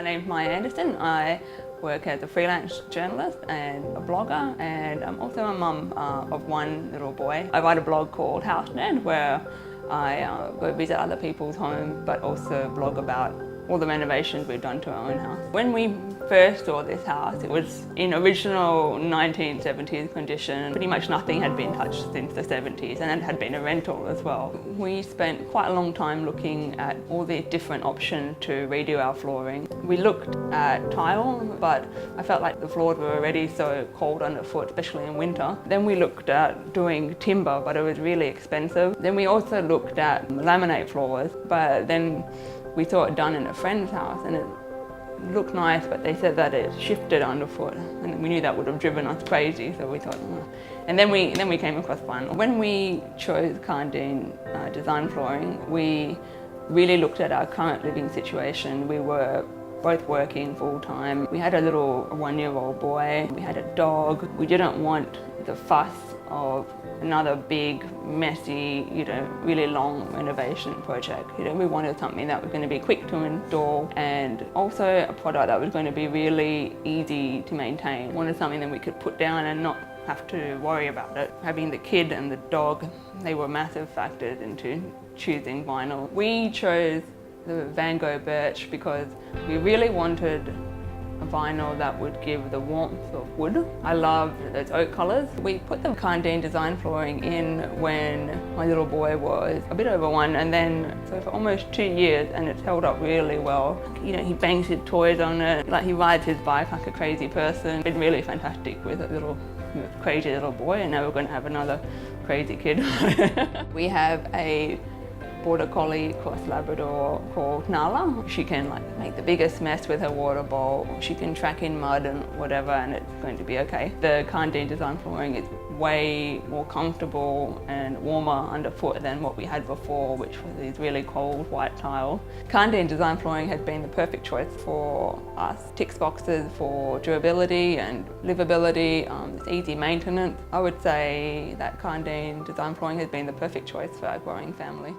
My name's Maya Anderson. I work as a freelance journalist and a blogger, and I'm also a mum of one little boy. I write a blog called Karndean where I go visit other people's homes, but also blog about all the renovations we've done to our own house. When we first saw this house, it was in original 1970s condition. Pretty much nothing had been touched since the 70s, and it had been a rental as well. We spent quite a long time looking at all the different options to redo our flooring. We looked at tile, but I felt like the floors were already so cold underfoot, especially in winter. Then we looked at doing timber, but it was really expensive. Then we also looked at laminate floors, but then we saw it done in a friend's house and it looked nice, but they said that it shifted underfoot, and we knew that would have driven us crazy, so we thought, and then we came across vinyl. When we chose Karndean design flooring, we really looked at our current living situation. We were both working full-time. We had a little 1-year-old boy. We had a dog. We didn't want the fuss of another big, messy, really long renovation project. We wanted something that was going to be quick to install and also a product that was going to be really easy to maintain. We wanted something that we could put down and not have to worry about it. Having the kid and the dog, they were massive factors into choosing vinyl. We chose the Van Gogh birch because we really wanted a vinyl that would give the warmth of wood. I love those oak colours. We put the Karndean design flooring in when my little boy was a bit over 1, and then so for almost 2 years, and it's held up really well. He bangs his toys on it, like he rides his bike like a crazy person. It's been really fantastic with a crazy little boy, and now we're going to have another crazy kid. We have a Border Collie cross Labrador called Nala. She can make the biggest mess with her water bowl. She can track in mud and whatever, and it's going to be okay. The Karndean design flooring is way more comfortable and warmer underfoot than what we had before, which was these really cold white tile. Karndean design flooring has been the perfect choice for us. Ticks boxes for durability and livability. It's easy maintenance. I would say that Karndean design flooring has been the perfect choice for our growing family.